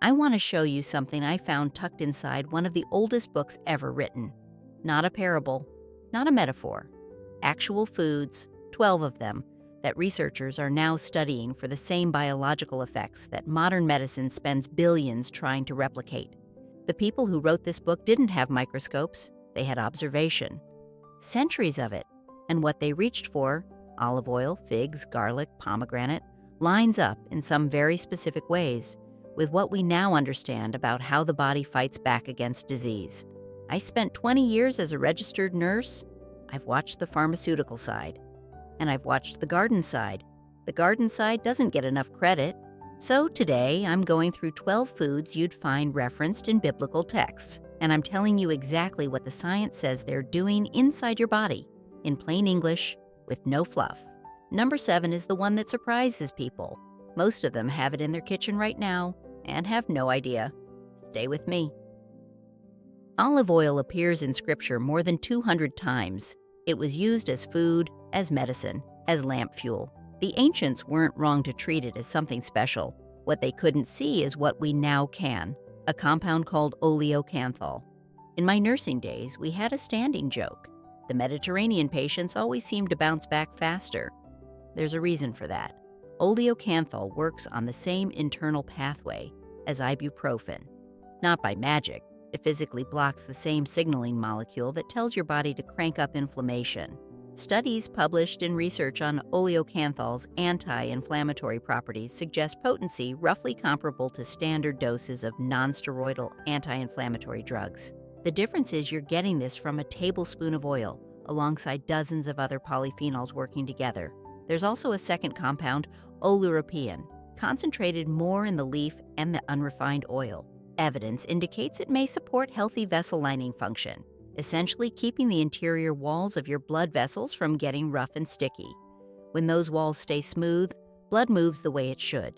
I want to show you something I found tucked inside one of the oldest books ever written. Not a parable, not a metaphor. Actual foods, 12 of them, that researchers are now studying for the same biological effects that modern medicine spends billions trying to replicate. The people who wrote this book didn't have microscopes, they had observation. Centuries of it. And what they reached for, olive oil, figs, garlic, pomegranate, lines up in some very specific ways with what we now understand about how the body fights back against disease. I spent 20 years as a registered nurse. I've watched the pharmaceutical side, and I've watched the garden side. The garden side doesn't get enough credit. So today, I'm going through 12 foods you'd find referenced in biblical texts, and I'm telling you exactly what the science says they're doing inside your body, in plain English, with no fluff. Number 7 is the one that surprises people. Most of them have it in their kitchen right now and have no idea. Stay with me. Olive oil appears in Scripture more than 200 times. It was used as food, as medicine, as lamp fuel. The ancients weren't wrong to treat it as something special. What they couldn't see is what we now can, a compound called oleocanthal. In my nursing days, we had a standing joke. The Mediterranean patients always seemed to bounce back faster. There's a reason for that. Oleocanthal works on the same internal pathway as ibuprofen. Not by magic. It physically blocks the same signaling molecule that tells your body to crank up inflammation. Studies published in research on oleocanthal's anti-inflammatory properties suggest potency roughly comparable to standard doses of non-steroidal anti-inflammatory drugs. The difference is you're getting this from a tablespoon of oil, alongside dozens of other polyphenols working together. There's also a second compound, oleuropein, concentrated more in the leaf and the unrefined oil. Evidence indicates it may support healthy vessel lining function, essentially keeping the interior walls of your blood vessels from getting rough and sticky. When those walls stay smooth, blood moves the way it should.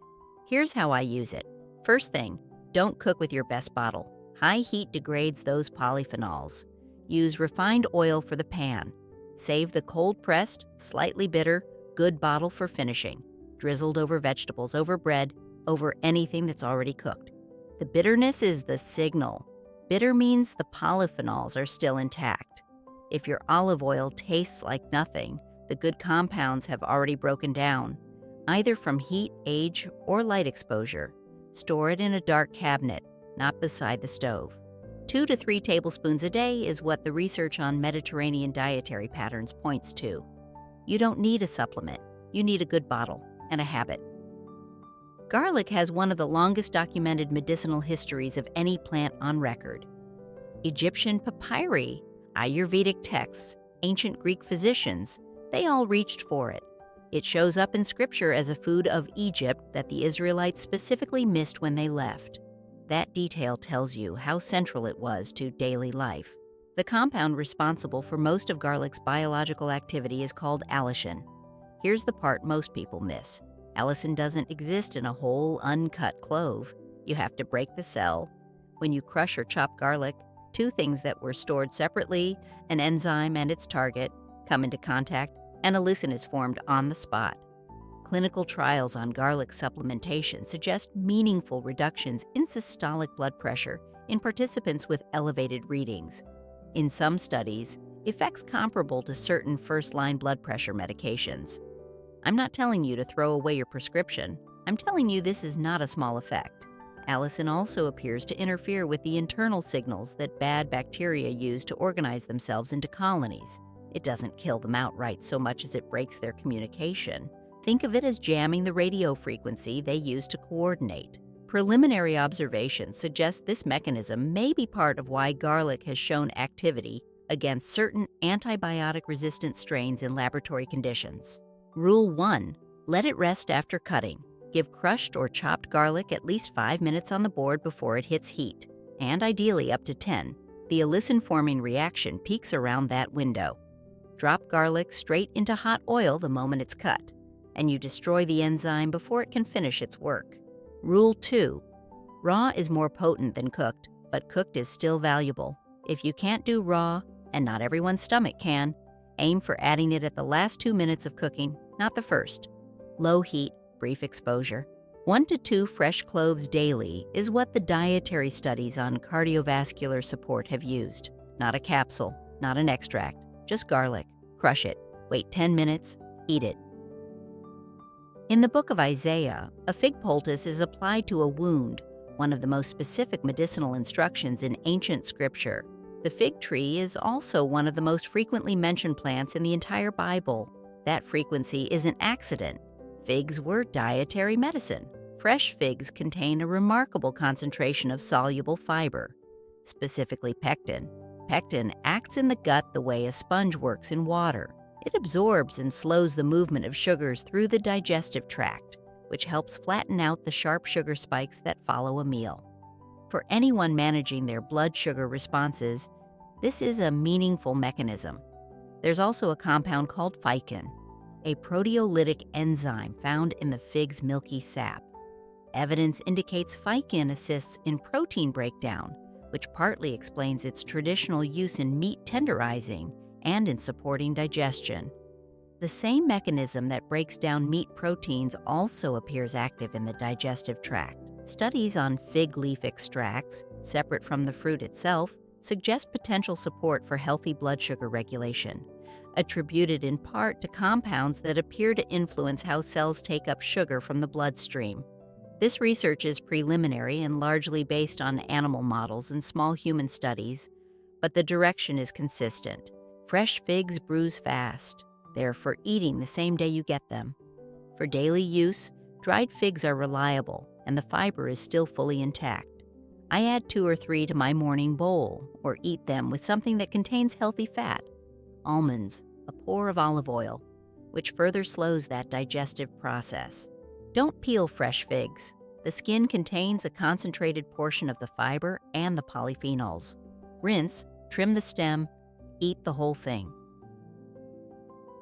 Here's how I use it. First thing, don't cook with your best bottle. High heat degrades those polyphenols. Use refined oil for the pan. Save the cold-pressed, slightly bitter, good bottle for finishing, drizzled over vegetables, over bread, over anything that's already cooked. The bitterness is the signal. Bitter means the polyphenols are still intact. If your olive oil tastes like nothing, the good compounds have already broken down, either from heat, age, or light exposure. Store it in a dark cabinet, not beside the stove. 2 to 3 tablespoons a day is what the research on Mediterranean dietary patterns points to. You don't need a supplement. You need a good bottle and a habit. Garlic has one of the longest documented medicinal histories of any plant on record. Egyptian papyri, Ayurvedic texts, ancient Greek physicians, they all reached for it. It shows up in Scripture as a food of Egypt that the Israelites specifically missed when they left. That detail tells you how central it was to daily life. The compound responsible for most of garlic's biological activity is called allicin. Here's the part most people miss. Allicin doesn't exist in a whole, uncut clove. You have to break the cell. When you crush or chop garlic, 2 things that were stored separately, an enzyme and its target, come into contact, and allicin is formed on the spot. Clinical trials on garlic supplementation suggest meaningful reductions in systolic blood pressure in participants with elevated readings. In some studies, effects comparable to certain first-line blood pressure medications. I'm not telling you to throw away your prescription. I'm telling you this is not a small effect. Allicin also appears to interfere with the internal signals that bad bacteria use to organize themselves into colonies. It doesn't kill them outright so much as it breaks their communication. Think of it as jamming the radio frequency they use to coordinate. Preliminary observations suggest this mechanism may be part of why garlic has shown activity against certain antibiotic-resistant strains in laboratory conditions. Rule 1. Let it rest after cutting. Give crushed or chopped garlic at least 5 minutes on the board before it hits heat, and ideally up to 10. The allicin-forming reaction peaks around that window. Drop garlic straight into hot oil the moment it's cut, and you destroy the enzyme before it can finish its work. Rule 2. Raw is more potent than cooked, but cooked is still valuable. If you can't do raw, and not everyone's stomach can, aim for adding it at the last 2 minutes of cooking, not the first. Low heat, brief exposure. 1 to 2 fresh cloves daily is what the dietary studies on cardiovascular support have used. Not a capsule, not an extract, just garlic. Crush it, wait 10 minutes, eat it. In the book of Isaiah, a fig poultice is applied to a wound, one of the most specific medicinal instructions in ancient scripture. The fig tree is also one of the most frequently mentioned plants in the entire Bible. That frequency is an accident. Figs were dietary medicine. Fresh figs contain a remarkable concentration of soluble fiber, specifically pectin. Pectin acts in the gut the way a sponge works in water. It absorbs and slows the movement of sugars through the digestive tract, which helps flatten out the sharp sugar spikes that follow a meal. For anyone managing their blood sugar responses, this is a meaningful mechanism. There's also a compound called ficin, a proteolytic enzyme found in the fig's milky sap. Evidence indicates ficin assists in protein breakdown, which partly explains its traditional use in meat tenderizing and in supporting digestion. The same mechanism that breaks down meat proteins also appears active in the digestive tract. Studies on fig leaf extracts, separate from the fruit itself, suggest potential support for healthy blood sugar regulation, attributed in part to compounds that appear to influence how cells take up sugar from the bloodstream. This research is preliminary and largely based on animal models and small human studies, but the direction is consistent. Fresh figs bruise fast. They're for eating the same day you get them. For daily use, dried figs are reliable, and the fiber is still fully intact. I add 2 or 3 to my morning bowl, or eat them with something that contains healthy fat. Almonds, a pour of olive oil, which further slows that digestive process. Don't peel fresh figs. The skin contains a concentrated portion of the fiber and the polyphenols. Rinse, trim the stem, eat the whole thing.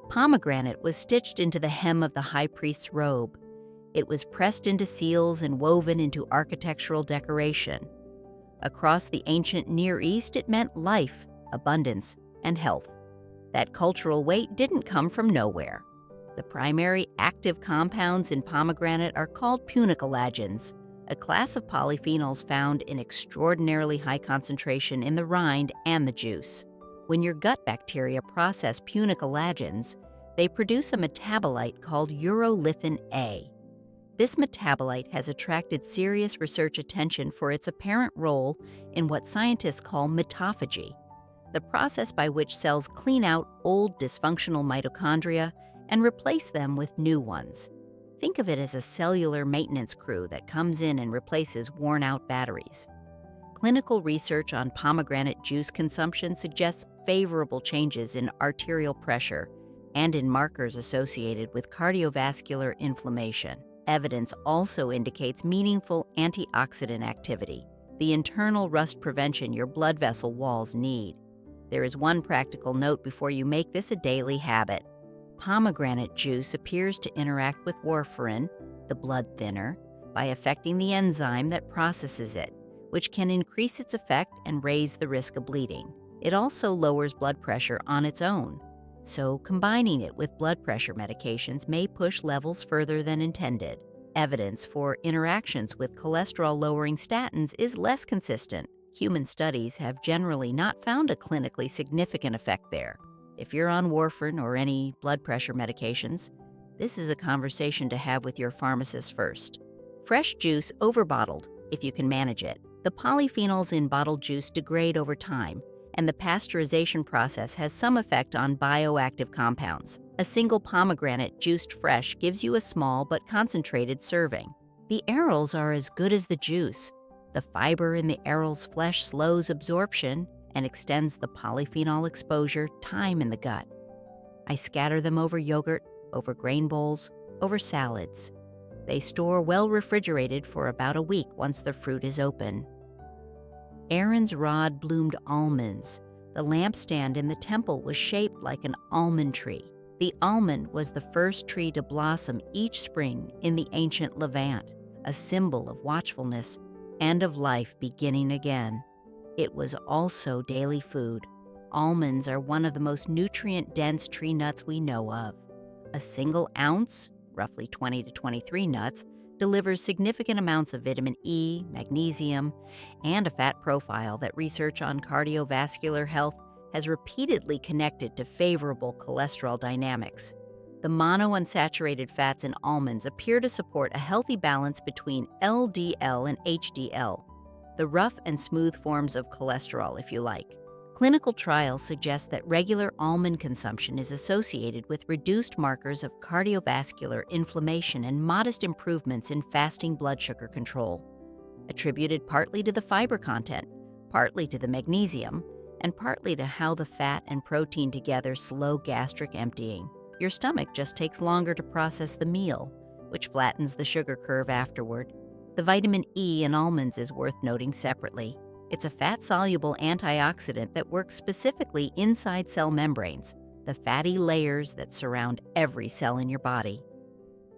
Pomegranate was stitched into the hem of the high priest's robe. It was pressed into seals and woven into architectural decoration. Across the ancient Near East, it meant life, abundance, and health. That cultural weight didn't come from nowhere. The primary active compounds in pomegranate are called punicolagens, a class of polyphenols found in extraordinarily high concentration in the rind and the juice. When your gut bacteria process punicolagens, they produce a metabolite called urolithin A. This metabolite has attracted serious research attention for its apparent role in what scientists call mitophagy, the process by which cells clean out old dysfunctional mitochondria and replace them with new ones. Think of it as a cellular maintenance crew that comes in and replaces worn-out batteries. Clinical research on pomegranate juice consumption suggests favorable changes in arterial pressure and in markers associated with cardiovascular inflammation. Evidence also indicates meaningful antioxidant activity, the internal rust prevention your blood vessel walls need. There is one practical note before you make this a daily habit. Pomegranate juice appears to interact with warfarin, the blood thinner, by affecting the enzyme that processes it, which can increase its effect and raise the risk of bleeding. It also lowers blood pressure on its own, so combining it with blood pressure medications may push levels further than intended. Evidence for interactions with cholesterol-lowering statins is less consistent. Human studies have generally not found a clinically significant effect there. If you're on warfarin or any blood pressure medications, this is a conversation to have with your pharmacist first. Fresh juice over-bottled, if you can manage it. The polyphenols in bottled juice degrade over time, and the pasteurization process has some effect on bioactive compounds. A single pomegranate juiced fresh gives you a small but concentrated serving. The arils are as good as the juice. The fiber in the aril's flesh slows absorption and extends the polyphenol exposure time in the gut. I scatter them over yogurt, over grain bowls, over salads. They store well refrigerated for about a week once the fruit is open. Aaron's rod bloomed almonds. The lampstand in the temple was shaped like an almond tree. The almond was the first tree to blossom each spring in the ancient Levant, a symbol of watchfulness and of life beginning again. It was also daily food. Almonds are one of the most nutrient-dense tree nuts we know of. A single ounce, roughly 20 to 23 nuts, delivers significant amounts of vitamin E, magnesium, and a fat profile that research on cardiovascular health has repeatedly connected to favorable cholesterol dynamics. The monounsaturated fats in almonds appear to support a healthy balance between LDL and HDL, the rough and smooth forms of cholesterol, if you like. Clinical trials suggest that regular almond consumption is associated with reduced markers of cardiovascular inflammation and modest improvements in fasting blood sugar control, attributed partly to the fiber content, partly to the magnesium, and partly to how the fat and protein together slow gastric emptying. Your stomach just takes longer to process the meal, which flattens the sugar curve afterward. The vitamin E in almonds is worth noting separately. It's a fat-soluble antioxidant that works specifically inside cell membranes, the fatty layers that surround every cell in your body.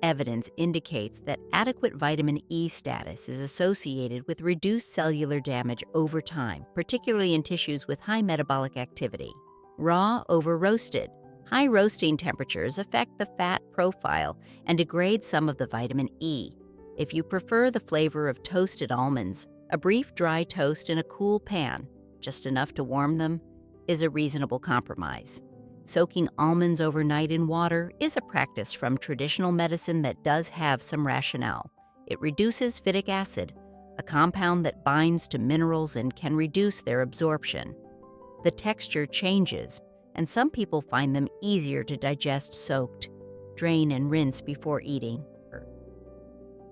Evidence indicates that adequate vitamin E status is associated with reduced cellular damage over time, particularly in tissues with high metabolic activity. Raw over roasted. High roasting temperatures affect the fat profile and degrade some of the vitamin E. If you prefer the flavor of toasted almonds, a brief dry toast in a cool pan, just enough to warm them, is a reasonable compromise. Soaking almonds overnight in water is a practice from traditional medicine that does have some rationale. It reduces phytic acid, a compound that binds to minerals and can reduce their absorption. The texture changes, and some people find them easier to digest soaked. Drain and rinse before eating.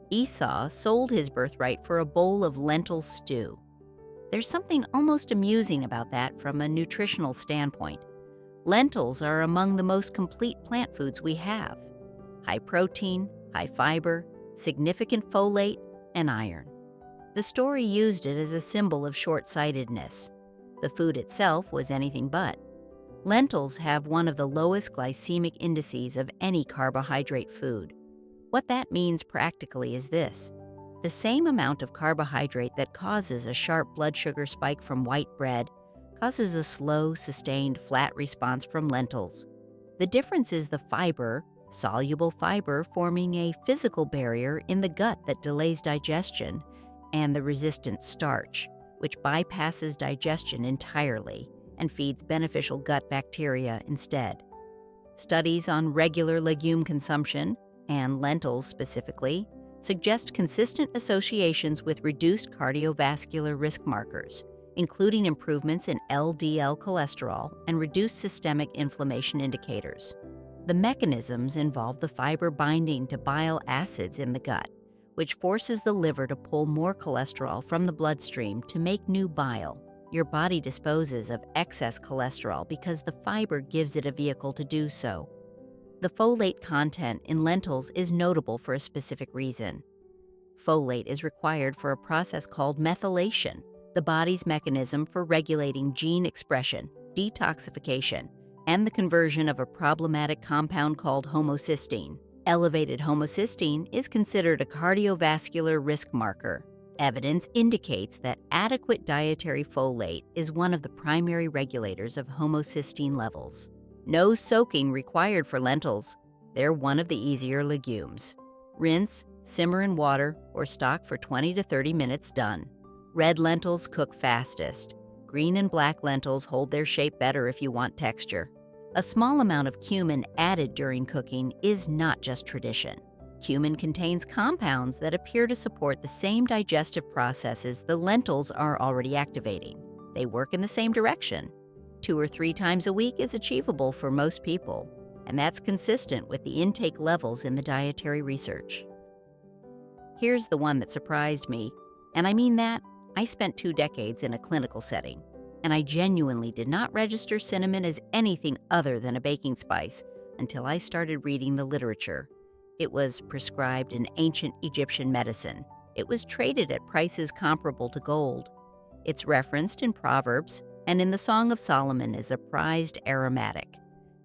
Esau sold his birthright for a bowl of lentil stew. There's something almost amusing about that from a nutritional standpoint. Lentils are among the most complete plant foods we have. High protein, high fiber, significant folate, and iron. The story used it as a symbol of short-sightedness. The food itself was anything but. Lentils have one of the lowest glycemic indices of any carbohydrate food. What that means practically is this: the same amount of carbohydrate that causes a sharp blood sugar spike from white bread causes a slow, sustained, flat response from lentils. The difference is the fiber, soluble fiber forming a physical barrier in the gut that delays digestion, and the resistant starch, which bypasses digestion entirely and feeds beneficial gut bacteria instead. Studies on regular legume consumption, and lentils specifically, suggest consistent associations with reduced cardiovascular risk markers, including improvements in LDL cholesterol and reduced systemic inflammation indicators. The mechanisms involve the fiber binding to bile acids in the gut, which forces the liver to pull more cholesterol from the bloodstream to make new bile. Your body disposes of excess cholesterol because the fiber gives it a vehicle to do so. The folate content in lentils is notable for a specific reason. Folate is required for a process called methylation, the body's mechanism for regulating gene expression, detoxification, and the conversion of a problematic compound called homocysteine. Elevated homocysteine is considered a cardiovascular risk marker. Evidence indicates that adequate dietary folate is one of the primary regulators of homocysteine levels. No soaking required for lentils. They're one of the easier legumes. Rinse, simmer in water, or stock for 20 to 30 minutes done. Red lentils cook fastest. Green and black lentils hold their shape better if you want texture. A small amount of cumin added during cooking is not just tradition. Cumin contains compounds that appear to support the same digestive processes the lentils are already activating. They work in the same direction. 2 or 3 times a week is achievable for most people, and that's consistent with the intake levels in the dietary research. Here's the one that surprised me, and I mean that. I spent 2 decades in a clinical setting, and I genuinely did not register cinnamon as anything other than a baking spice until I started reading the literature. It was prescribed in ancient Egyptian medicine. It was traded at prices comparable to gold. It's referenced in Proverbs and in the Song of Solomon as a prized aromatic.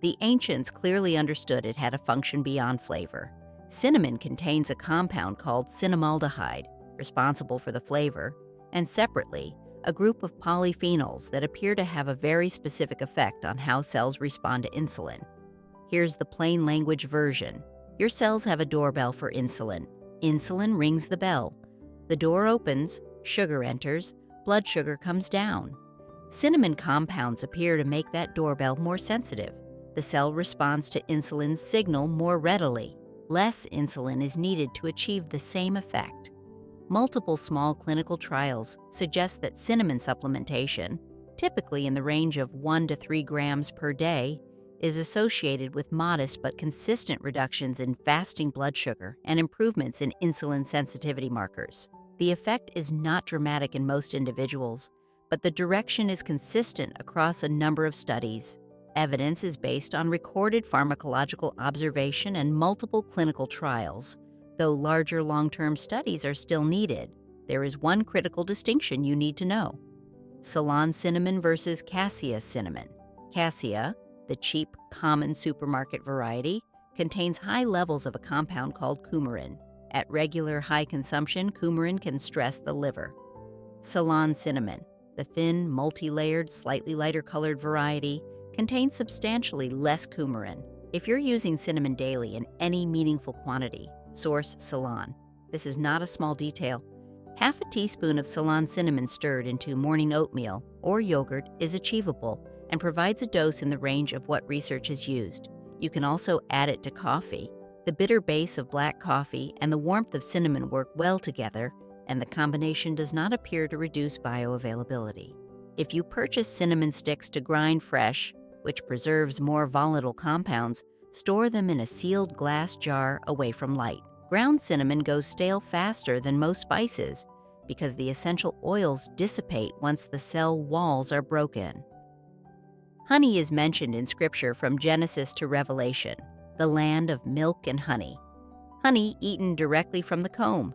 The ancients clearly understood it had a function beyond flavor. Cinnamon contains a compound called cinnamaldehyde, responsible for the flavor, and separately, a group of polyphenols that appear to have a very specific effect on how cells respond to insulin. Here's the plain language version. Your cells have a doorbell for insulin. Insulin rings the bell. The door opens, sugar enters, blood sugar comes down. Cinnamon compounds appear to make that doorbell more sensitive. The cell responds to insulin's signal more readily. Less insulin is needed to achieve the same effect. Multiple small clinical trials suggest that cinnamon supplementation, typically in the range of 1 to 3 grams per day, is associated with modest but consistent reductions in fasting blood sugar and improvements in insulin sensitivity markers. The effect is not dramatic in most individuals, but the direction is consistent across a number of studies. Evidence is based on recorded pharmacological observation and multiple clinical trials. Though larger long-term studies are still needed, there is one critical distinction you need to know: Ceylon cinnamon versus cassia cinnamon. Cassia, the cheap, common supermarket variety, contains high levels of a compound called coumarin. At regular high consumption, coumarin can stress the liver. Ceylon cinnamon, the thin, multi-layered, slightly lighter colored variety, contains substantially less coumarin. If you're using cinnamon daily in any meaningful quantity, source Ceylon. This is not a small detail. Half a teaspoon of Ceylon cinnamon stirred into morning oatmeal or yogurt is achievable and provides a dose in the range of what research has used. You can also add it to coffee. The bitter base of black coffee and the warmth of cinnamon work well together, and the combination does not appear to reduce bioavailability. If you purchase cinnamon sticks to grind fresh, which preserves more volatile compounds, store them in a sealed glass jar away from light. Ground cinnamon goes stale faster than most spices because the essential oils dissipate once the cell walls are broken. Honey is mentioned in Scripture from Genesis to Revelation, the land of milk and honey. Honey eaten directly from the comb,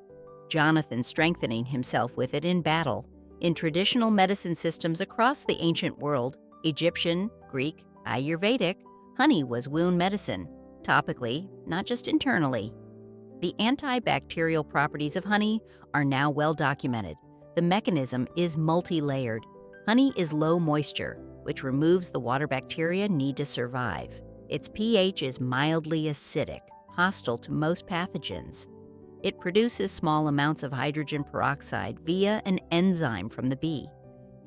Jonathan strengthening himself with it in battle. In traditional medicine systems across the ancient world, Egyptian, Greek, Ayurvedic, honey was wound medicine, topically, not just internally. The antibacterial properties of honey are now well documented. The mechanism is multi-layered. Honey is low moisture, which removes the water bacteria need to survive. Its pH is mildly acidic, hostile to most pathogens. It produces small amounts of hydrogen peroxide via an enzyme from the bee,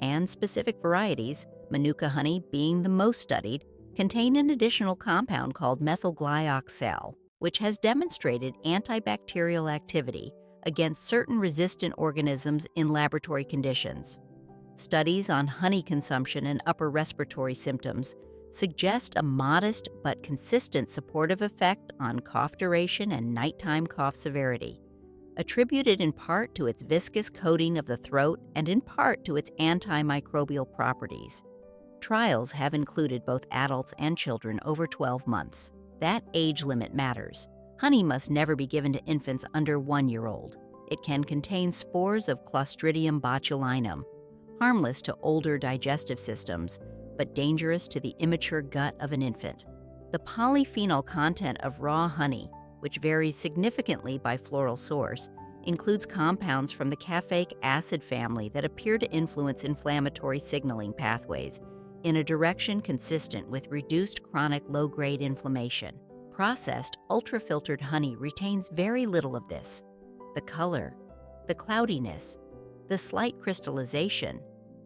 and specific varieties, Manuka honey being the most studied, contain an additional compound called methylglyoxal, which has demonstrated antibacterial activity against certain resistant organisms in laboratory conditions. Studies on honey consumption and upper respiratory symptoms suggest a modest but consistent supportive effect on cough duration and nighttime cough severity, attributed in part to its viscous coating of the throat and in part to its antimicrobial properties. Trials have included both adults and children over 12 months. That age limit matters. Honey must never be given to infants under 1 year old. It can contain spores of Clostridium botulinum, harmless to older digestive systems, but dangerous to the immature gut of an infant. The polyphenol content of raw honey, which varies significantly by floral source, includes compounds from the caffeic acid family that appear to influence inflammatory signaling pathways in a direction consistent with reduced chronic low-grade inflammation. Processed, ultra-filtered honey retains very little of this. The color, the cloudiness, the slight crystallization,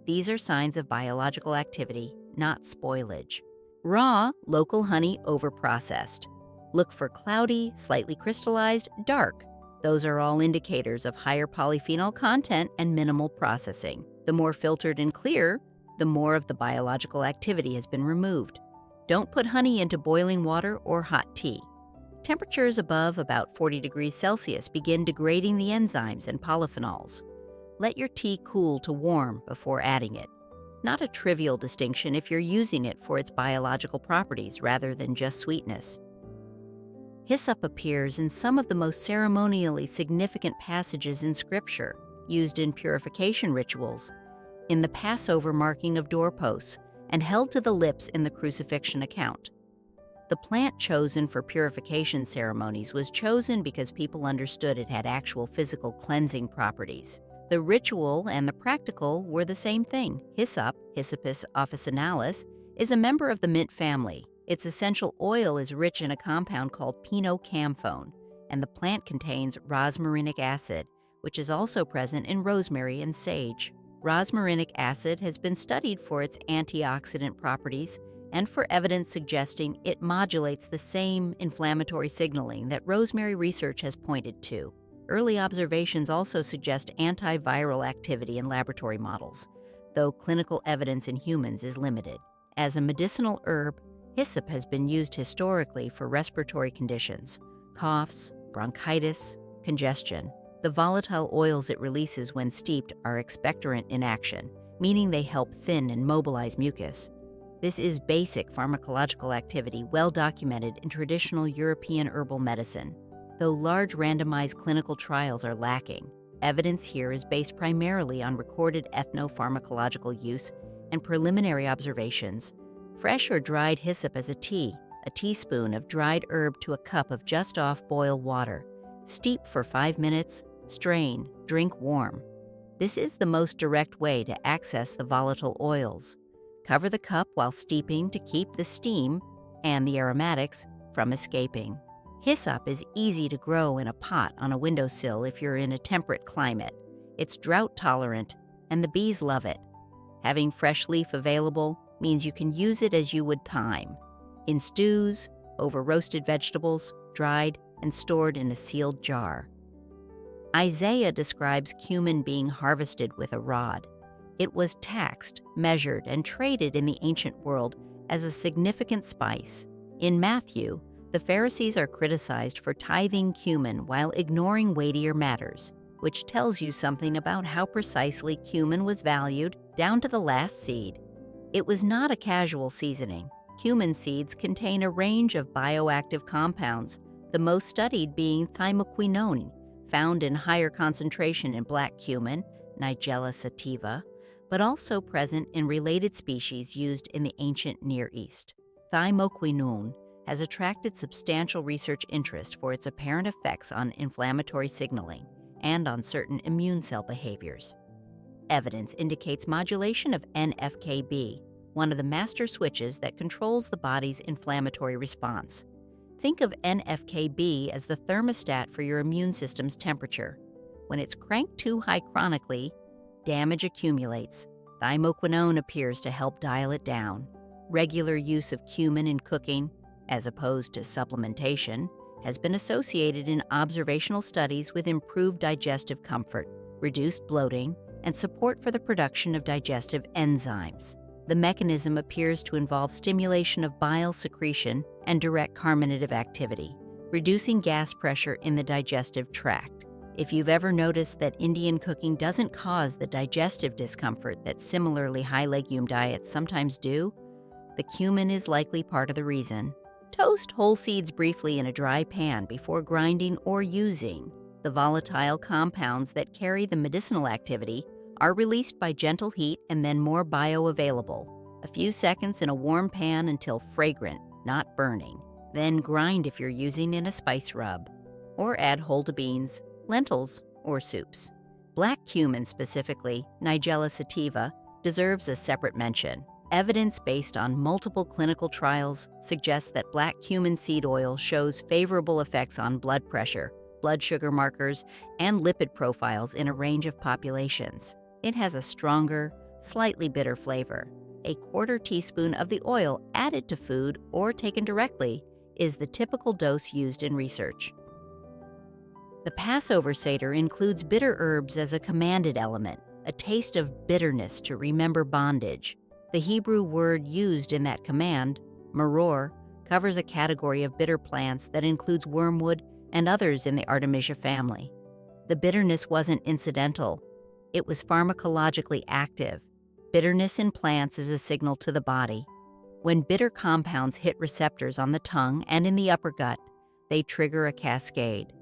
these are signs of biological activity, not spoilage. Raw, local honey overprocessed. Look for cloudy, slightly crystallized, dark. Those are all indicators of higher polyphenol content and minimal processing. The more filtered and clear, the more of the biological activity has been removed. Don't put honey into boiling water or hot tea. Temperatures above about 40 degrees Celsius begin degrading the enzymes and polyphenols. Let your tea cool to warm before adding it. Not a trivial distinction if you're using it for its biological properties rather than just sweetness. Hyssop appears in some of the most ceremonially significant passages in Scripture, used in purification rituals, in the Passover marking of doorposts, and held to the lips in the crucifixion account. The plant chosen for purification ceremonies was chosen because people understood it had actual physical cleansing properties. The ritual and the practical were the same thing. Hyssop, Hyssopus officinalis, is a member of the mint family. Its essential oil is rich in a compound called pinocamphone. and the plant contains rosmarinic acid, which is also present in rosemary and sage. Rosmarinic acid has been studied for its antioxidant properties and for evidence suggesting it modulates the same inflammatory signaling that rosemary research has pointed to. Early observations also suggest antiviral activity in laboratory models, though clinical evidence in humans is limited. As a medicinal herb, hyssop has been used historically for respiratory conditions, coughs, bronchitis, congestion. The volatile oils it releases when steeped are expectorant in action, meaning they help thin and mobilize mucus. This is basic pharmacological activity well documented in traditional European herbal medicine. Though large randomized clinical trials are lacking, evidence here is based primarily on recorded ethnopharmacological use and preliminary observations. Fresh or dried hyssop as a teaspoon of dried herb to a cup of just off-boil water. Steep for 5 minutes, strain, drink warm. This is the most direct way to access the volatile oils. Cover the cup while steeping to keep the steam and the aromatics from escaping. Hyssop is easy to grow in a pot on a windowsill if you're in a temperate climate. It's drought tolerant, and the bees love it. Having fresh leaf available means you can use it as you would thyme, in stews, over roasted vegetables, dried, and stored in a sealed jar. Isaiah describes cumin being harvested with a rod. It was taxed, measured, and traded in the ancient world as a significant spice. In Matthew, the Pharisees are criticized for tithing cumin while ignoring weightier matters, which tells you something about how precisely cumin was valued down to the last seed. It was not a casual seasoning. Cumin seeds contain a range of bioactive compounds, the most studied being thymoquinone, found in higher concentration in black cumin, Nigella sativa, but also present in related species used in the ancient Near East. Thymoquinone has attracted substantial research interest for its apparent effects on inflammatory signaling and on certain immune cell behaviors. Evidence indicates modulation of NF-κB, one of the master switches that controls the body's inflammatory response. Think of NF-κB as the thermostat for your immune system's temperature. When it's cranked too high chronically, damage accumulates. Thymoquinone appears to help dial it down. Regular use of cumin in cooking, as opposed to supplementation, has been associated in observational studies with improved digestive comfort, reduced bloating, and support for the production of digestive enzymes. The mechanism appears to involve stimulation of bile secretion and direct carminative activity, reducing gas pressure in the digestive tract. If you've ever noticed that Indian cooking doesn't cause the digestive discomfort that similarly high legume diets sometimes do, the cumin is likely part of the reason. Toast whole seeds briefly in a dry pan before grinding or using. The volatile compounds that carry the medicinal activity are released by gentle heat and then more bioavailable. A few seconds in a warm pan until fragrant, not burning. Then grind if you're using in a spice rub. Or add whole beans, lentils, or soups. Black cumin specifically, Nigella sativa, deserves a separate mention. Evidence based on multiple clinical trials suggests that black cumin seed oil shows favorable effects on blood pressure, blood sugar markers, and lipid profiles in a range of populations. It has a stronger, slightly bitter flavor. A quarter teaspoon of the oil added to food or taken directly is the typical dose used in research. The Passover Seder includes bitter herbs as a commanded element, a taste of bitterness to remember bondage. The Hebrew word used in that command, maror, covers a category of bitter plants that includes wormwood and others in the Artemisia family. The bitterness wasn't incidental. It was pharmacologically active. Bitterness in plants is a signal to the body. When bitter compounds hit receptors on the tongue and in the upper gut, they trigger a cascade.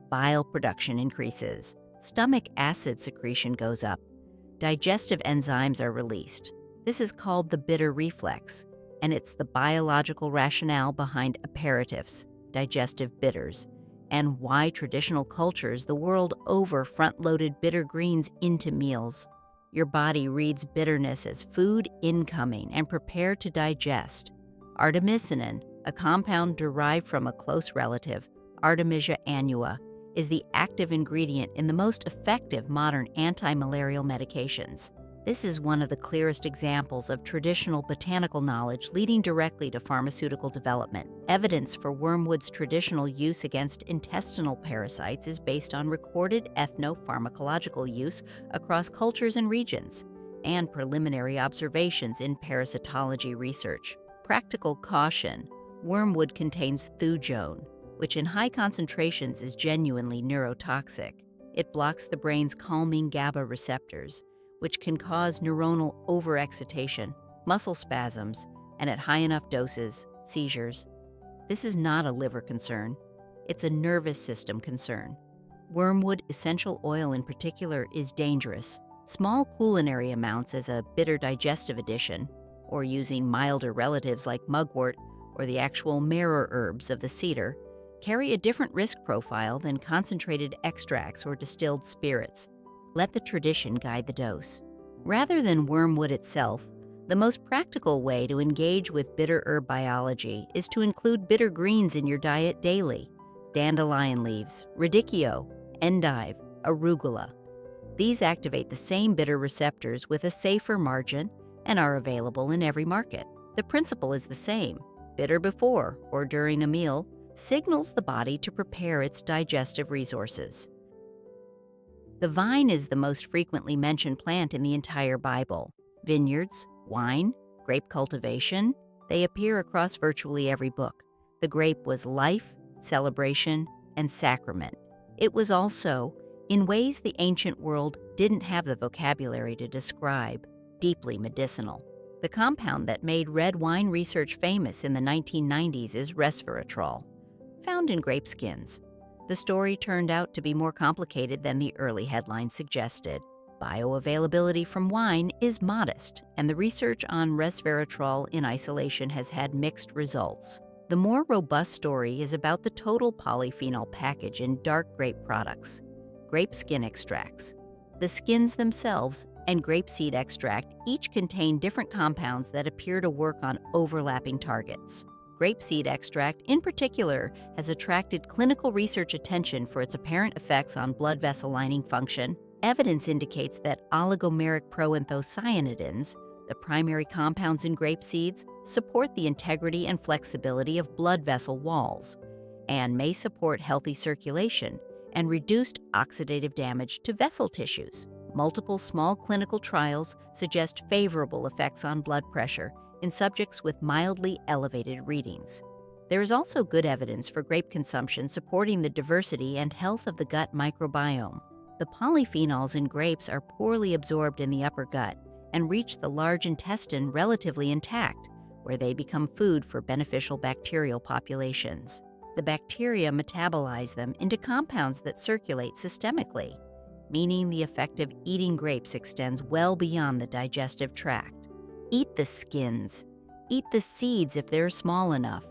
Bile production increases. Stomach acid secretion goes up. Digestive enzymes are released. This is called the bitter reflex, and it's the biological rationale behind aperitifs, digestive bitters, and why traditional cultures the world over front-loaded bitter greens into meals. Your body reads bitterness as food incoming and prepare to digest. Artemisinin, a compound derived from a close relative, Artemisia annua, is the active ingredient in the most effective modern anti-malarial medications. This is one of the clearest examples of traditional botanical knowledge leading directly to pharmaceutical development. Evidence for wormwood's traditional use against intestinal parasites is based on recorded ethnopharmacological use across cultures and regions, and preliminary observations in parasitology research. Practical caution: wormwood contains thujone, which in high concentrations is genuinely neurotoxic. It blocks the brain's calming GABA receptors, which can cause neuronal overexcitation, muscle spasms, and at high enough doses, seizures. This is not a liver concern. It's a nervous system concern. Wormwood essential oil in particular is dangerous. Small culinary amounts as a bitter digestive addition, or using milder relatives like mugwort or the actual marer herbs of the cedar, carry a different risk profile than concentrated extracts or distilled spirits. Let the tradition guide the dose. Rather than wormwood itself, the most practical way to engage with bitter herb biology is to include bitter greens in your diet daily: dandelion leaves, radicchio, endive, arugula. These activate the same bitter receptors with a safer margin and are available in every market. The principle is the same. Bitter before or during a meal signals the body to prepare its digestive resources. The vine is the most frequently mentioned plant in the entire Bible. Vineyards, wine, grape cultivation, they appear across virtually every book. The grape was life, celebration, and sacrament. It was also, in ways the ancient world didn't have the vocabulary to describe, deeply medicinal. The compound that made red wine research famous in the 1990s is resveratrol, found in grape skins. The story turned out to be more complicated than the early headlines suggested. Bioavailability from wine is modest, and the research on resveratrol in isolation has had mixed results. The more robust story is about the total polyphenol package in dark grape products. Grape skin extracts. The skins themselves and grapeseed extract each contain different compounds that appear to work on overlapping targets. Grapeseed extract, in particular, has attracted clinical research attention for its apparent effects on blood vessel lining function. Evidence indicates that oligomeric proanthocyanidins, the primary compounds in grape seeds, support the integrity and flexibility of blood vessel walls and may support healthy circulation and reduced oxidative damage to vessel tissues. Multiple small clinical trials suggest favorable effects on blood pressure in subjects with mildly elevated readings. There is also good evidence for grape consumption supporting the diversity and health of the gut microbiome. The polyphenols in grapes are poorly absorbed in the upper gut and reach the large intestine relatively intact, where they become food for beneficial bacterial populations. The bacteria metabolize them into compounds that circulate systemically, meaning the effect of eating grapes extends well beyond the digestive tract. Eat the skins. Eat the seeds if they're small enough.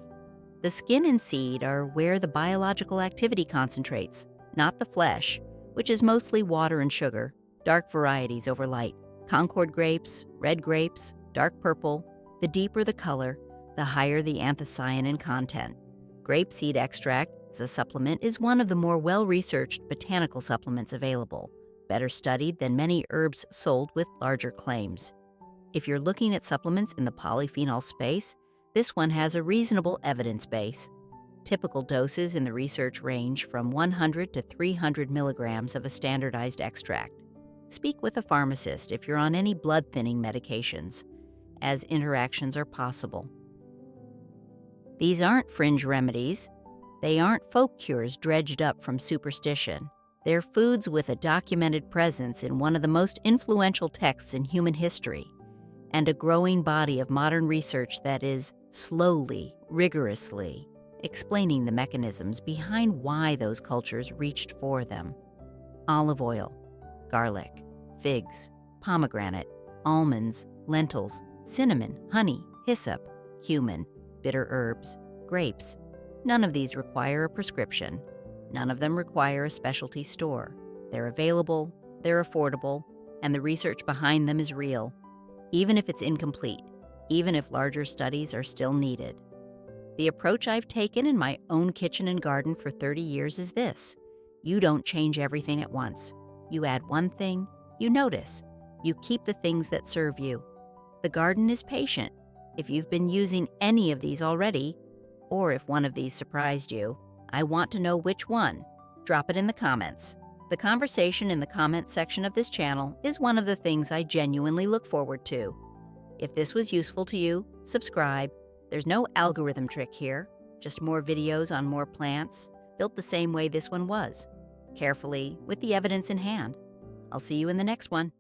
The skin and seed are where the biological activity concentrates, not the flesh, which is mostly water and sugar, dark varieties over light. Concord grapes, red grapes, dark purple. The deeper the color, the higher the anthocyanin content. Grapeseed extract as a supplement is one of the more well-researched botanical supplements available, better studied than many herbs sold with larger claims. If you're looking at supplements in the polyphenol space, this one has a reasonable evidence base. Typical doses in the research range from 100 to 300 milligrams of a standardized extract. Speak with a pharmacist if you're on any blood-thinning medications, as interactions are possible. These aren't fringe remedies. They aren't folk cures dredged up from superstition. They're foods with a documented presence in one of the most influential texts in human history, and a growing body of modern research that is slowly, rigorously, explaining the mechanisms behind why those cultures reached for them. Olive oil, garlic, figs, pomegranate, almonds, lentils, cinnamon, honey, hyssop, cumin, bitter herbs, grapes. None of these require a prescription. None of them require a specialty store. They're available, they're affordable, and the research behind them is real, even if it's incomplete, even if larger studies are still needed. The approach I've taken in my own kitchen and garden for 30 years is this. You don't change everything at once. You add one thing, you notice, you keep the things that serve you. The garden is patient. If you've been using any of these already, or if one of these surprised you, I want to know which one. Drop it in the comments. The conversation in the comments section of this channel is one of the things I genuinely look forward to. If this was useful to you, subscribe. There's no algorithm trick here, just more videos on more plants, built the same way this one was, carefully, with the evidence in hand. I'll see you in the next one.